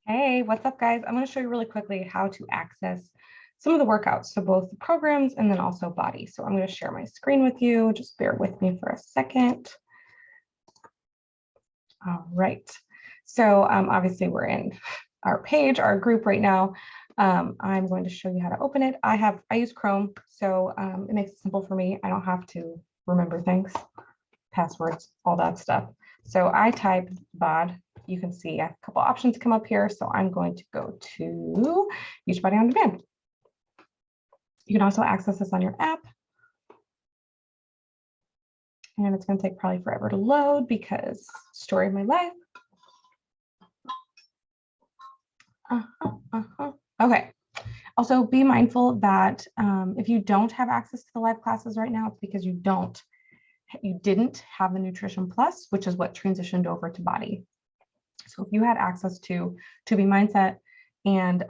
Hey, what's up, guys? I'm going to show you really quickly how to access some of the workouts, so both the programs and then also BODi. So I'm going to share my screen with you. Just bear with me for a second. All right. So obviously we're in our page, our group right now. I'm going to show you how to open it. I use Chrome, so it makes it simple for me. I don't have to remember things, passwords, all that stuff. So I type BOD. You can see a couple options come up here. So I'm going to go to Beachbody On Demand. You can also access this on your app. And it's going to take probably forever to load because story of my life. Okay. Also, be mindful that if you don't have access to the live classes right now, it's because you didn't have the Nutrition Plus, which is what transitioned over to BODi. So if you had access to Be Mindset and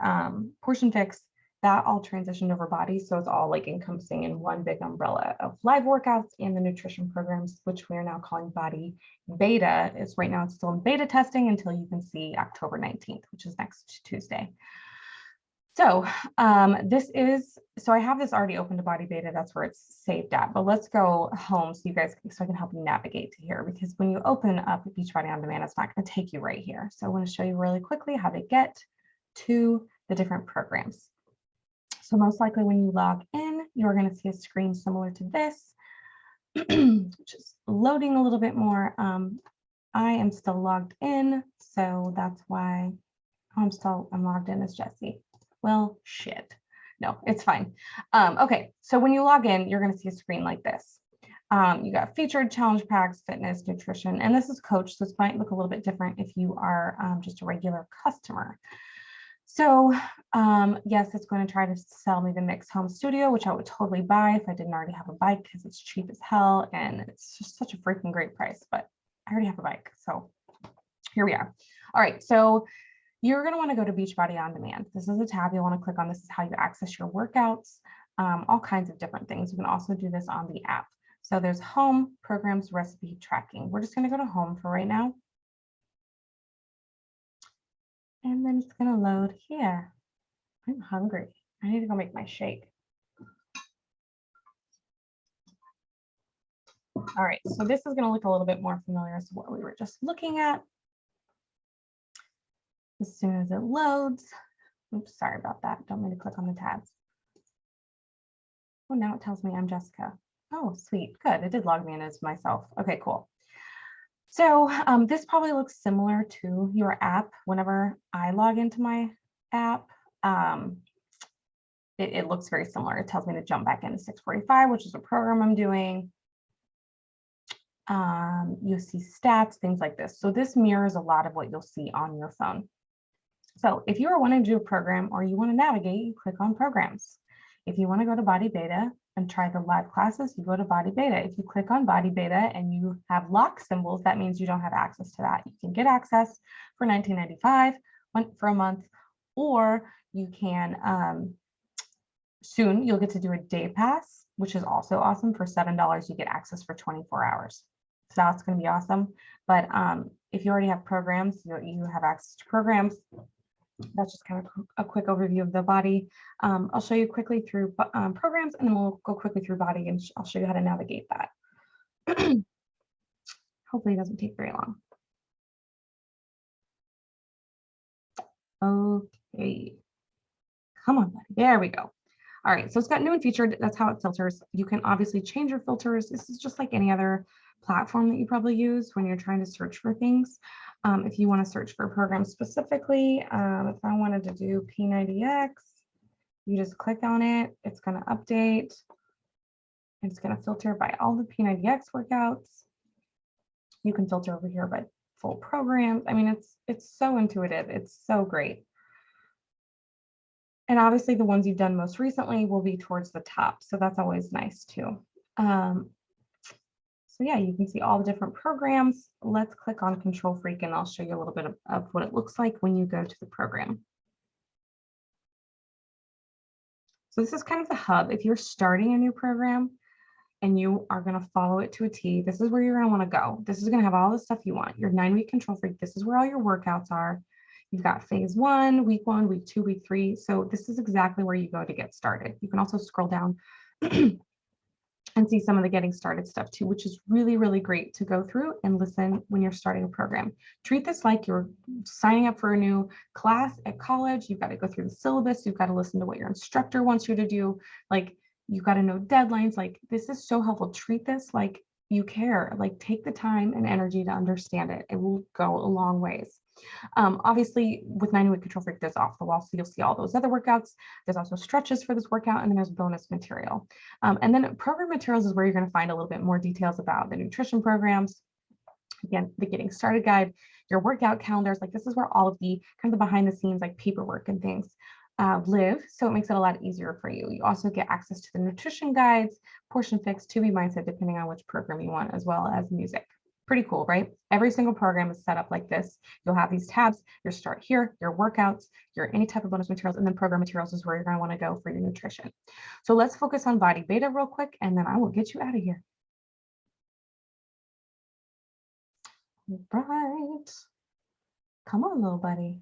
Portion Fix, that all transitioned over BODi. So it's all like encompassing in one big umbrella of live workouts and the nutrition programs, which we are now calling BODi Beta. Right now it's still in beta testing until you can see October 19th, which is next Tuesday. So I have this already open to BODi Beta. That's where it's saved at. But let's go home so I can help you navigate to here, because when you open up Beachbody On Demand, it's not going to take you right here. So I want to show you really quickly how to get to the different programs. So most likely when you log in, you're going to see a screen similar to this, which is loading a little bit more. I am still logged in, so that's why I'm logged in as Jessie. Well, shit. No, it's fine. Okay, so when you log in, you're going to see a screen like this. You got featured, challenge packs, fitness, nutrition, and this is coach. So this might look a little bit different if you are just a regular customer. So yes, it's going to try to sell me the Mix Home Studio, which I would totally buy if I didn't already have a bike, because it's cheap as hell and it's just such a freaking great price. But I already have a bike, so here we are. All right, so you're going to want to go to Beachbody On Demand. This is a tab you want to click on. This is how you access your workouts, all kinds of different things. You can also do this on the app. So there's home, programs, recipe, tracking. We're just going to go to home for right now. And then it's going to load here. I'm hungry. I need to go make my shake. All right, so this is going to look a little bit more familiar as to what we were just looking at. As soon as it loads, oops, sorry about that. Don't mean to click on the tabs. Oh, now it tells me I'm Jessica. Oh, sweet, good. It did log me in as myself. Okay, cool. So this probably looks similar to your app. Whenever I log into my app, it looks very similar. It tells me to jump back into 645, which is a program I'm doing. You'll see stats, things like this. So this mirrors a lot of what you'll see on your phone. So if you are wanting to do a program or you want to navigate, you click on programs. If you want to go to BODi Beta and try the live classes, you go to BODi Beta. If you click on BODi Beta and you have lock symbols, that means you don't have access to that. You can get access for $19.95 for a month, or you can, soon you'll get to do a day pass, which is also awesome. For $7, you get access for 24 hours. So that's going to be awesome. But if you already have programs, you have access to programs. That's just kind of a quick overview of the BODi. I'll show you quickly through programs, and then we'll go quickly through BODi, and I'll show you how to navigate that. Hopefully it doesn't take very long. Okay. Come on, buddy. There we go. All right, so it's got new and featured. That's how it filters. You can obviously change your filters. This is just like any other platform that you probably use when you're trying to search for things. If you want to search for a program specifically, if I wanted to do P90X, you just click on it. It's going to update. It's going to filter by all the P90X workouts. You can filter over here by full programs. I mean, it's so intuitive. It's so great. And obviously the ones you've done most recently will be towards the top. So that's always nice too. So yeah, you can see all the different programs. Let's click on Control Freak and I'll show you a little bit of what it looks like when you go to the program. So this is kind of the hub. If you're starting a new program and you are going to follow it to a T, this is where you're going to want to go. This is going to have all the stuff you want. Your 9-week Control Freak. This is where all your workouts are. You've got phase 1, week 1, week 2, week 3. So this is exactly where you go to get started. You can also scroll down and see some of the getting started stuff too, which is really, really great to go through and listen when you're starting a program. Treat this like you're signing up for a new class at college. You've got to go through the syllabus. You've got to listen to what your instructor wants you to do. Like, you've got to know deadlines. Like, this is so helpful. Treat this like you care. Like, take the time and energy to understand it. It will go a long ways. Obviously, with 90-week control freak, there's off the wall, so you'll see all those other workouts. There's also stretches for this workout, and then there's bonus material. And then program materials is where you're going to find a little bit more details about the nutrition programs. Again, the getting started guide, your workout calendars. Like, this is where all of the kind of the behind the scenes, like paperwork and things live. So it makes it a lot easier for you. You also get access to the nutrition guides, portion fix, to be mindset, depending on which program you want, as well as music. Pretty cool, right? Every single program is set up like this. You'll have these tabs, your start here, your workouts, your any type of bonus materials, and then program materials is where you're going to want to go for your nutrition. So let's focus on body beta real quick, and then I will get you out of here. Right. Come on, little buddy.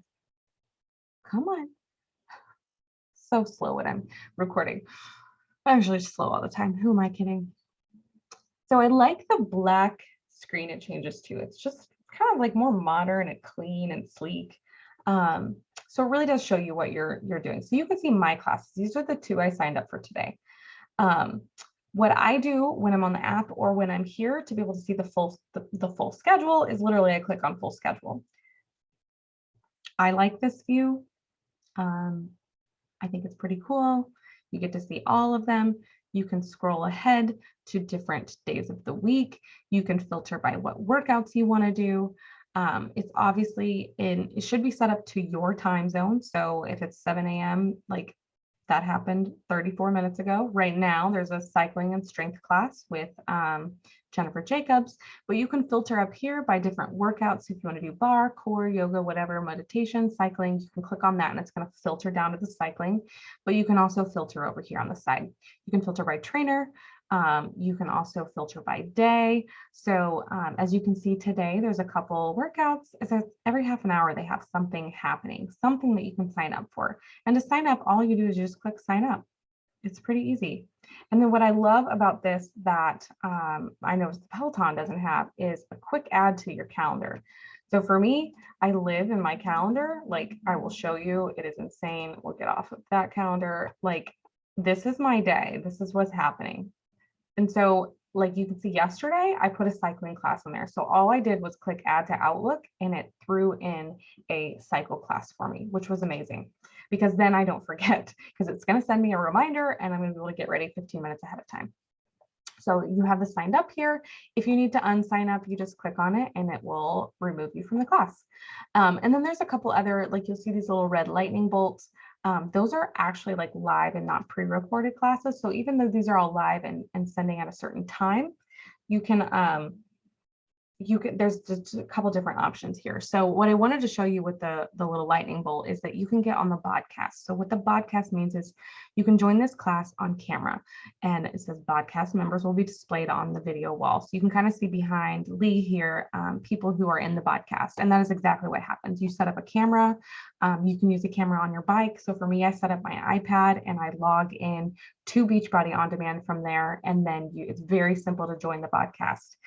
Come on. So slow when I'm recording. I'm usually slow all the time. Who am I kidding? So I like the black screen it changes to. It's just kind of like more modern and clean and sleek. So it really does show you what you're doing. So you can see my classes. These are the 2 I signed up for today. What I do when I'm on the app or when I'm here to be able to see the full schedule is literally I click on full schedule. I like this view. I think it's pretty cool. You get to see all of them. You can scroll ahead to different days of the week. You can filter by what workouts you want to do. It's obviously it should be set up to your time zone. So if it's 7 a.m., like that happened 34 minutes ago. Right now, there's a cycling and strength class with Jennifer Jacobs, but you can filter up here by different workouts. If you want to do bar, core, yoga, whatever, meditation, cycling, you can click on that and it's going to filter down to the cycling, but you can also filter over here on the side. You can filter by trainer. You can also filter by day. So as you can see today, there's a couple workouts. It says every half an hour, they have something happening, something that you can sign up for. And to sign up, all you do is just click sign up. It's pretty easy. And then what I love about this that I know the Peloton doesn't have is a quick add to your calendar. So for me, I live in my calendar. Like, I will show you, it is insane. We'll get off of that calendar. Like, this is my day. This is what's happening. And so, like you can see yesterday, I put a cycling class in there. So all I did was click add to Outlook and it threw in a cycle class for me, which was amazing because then I don't forget because it's going to send me a reminder and I'm going to be able to get ready 15 minutes ahead of time. So you have this signed up here. If you need to unsign up, you just click on it and it will remove you from the class. And then there's a couple other, like you'll see these little red lightning bolts. Those are actually like live and not pre-recorded classes. So even though these are all live and sending at a certain time, you can there's just a couple different options here. So what I wanted to show you with the little lightning bolt is that you can get on the podcast. So what the podcast means is you can join this class on camera and it says podcast members will be displayed on the video wall. So you can kind of see behind Lee here, people who are in the podcast. And that is exactly what happens. You set up a camera. You can use a camera on your bike. So for me, I set up my iPad and I log in to Beachbody On Demand from there. And then it's very simple to join the podcast.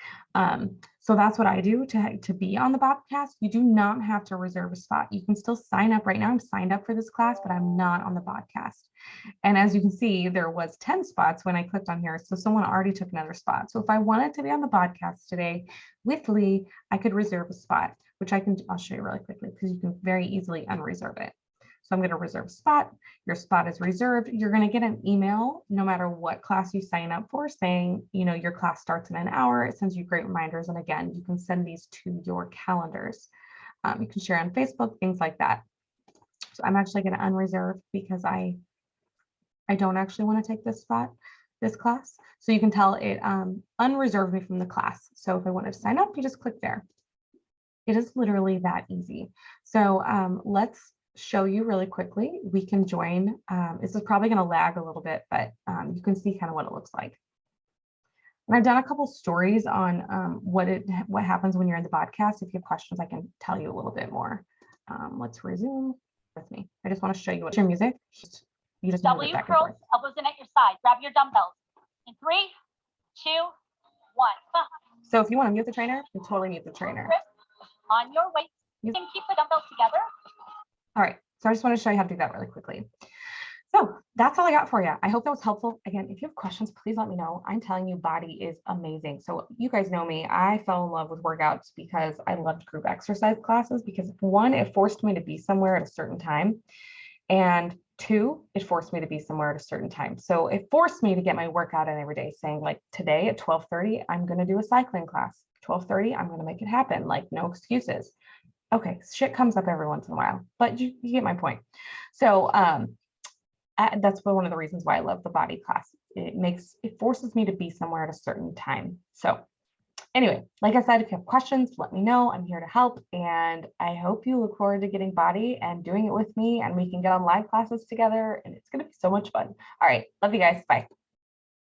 So that's what I do to be on the podcast. You do not have to reserve a spot. You can still sign up. Right now, I'm signed up for this class, but I'm not on the podcast. And as you can see, there was 10 spots when I clicked on here. So someone already took another spot. So if I wanted to be on the podcast today with Lee, I could reserve a spot, which I'll show you really quickly because you can very easily unreserve it. So I'm going to reserve a spot. Your spot is reserved. You're going to get an email no matter what class you sign up for saying, your class starts in an hour. It sends you great reminders. And again, you can send these to your calendars. You can share on Facebook, things like that. So I'm actually going to unreserve because I don't actually want to take this class. So you can tell it unreserved me from the class. So if I wanted to sign up, you just click there. It is literally that easy. So let's show you really quickly. We can join. This is probably going to lag a little bit, but you can see kind of what it looks like. And I've done a couple stories on what happens when you're in the podcast. If you have questions, I can tell you a little bit more. Let's resume with me. I just want to show you what your music. You just W curls, elbows in at your side. Grab your dumbbells. In 3, 2, 1. So if you want to mute the trainer, you totally mute the trainer. On your weight. You can keep the dumbbells together. All right. So I just want to show you how to do that really quickly. So that's all I got for you. I hope that was helpful. Again, if you have questions, please let me know. I'm telling you, BODi is amazing. So you guys know me. I fell in love with workouts because I loved group exercise classes because 1, it forced me to be somewhere at a certain time. And 2, it forced me to be somewhere at a certain time. So it forced me to get my workout in every day, saying like today at 12:30, I'm going to do a cycling class. 12:30, I'm going to make it happen. Like no excuses. Okay, shit comes up every once in a while, but you get my point. So that's one of the reasons why I love the BODi class. It forces me to be somewhere at a certain time. So anyway, like I said, if you have questions, let me know. I'm here to help. And I hope you look forward to getting BODi and doing it with me, and we can get on live classes together, and it's going to be so much fun. All right. Love you guys. Bye.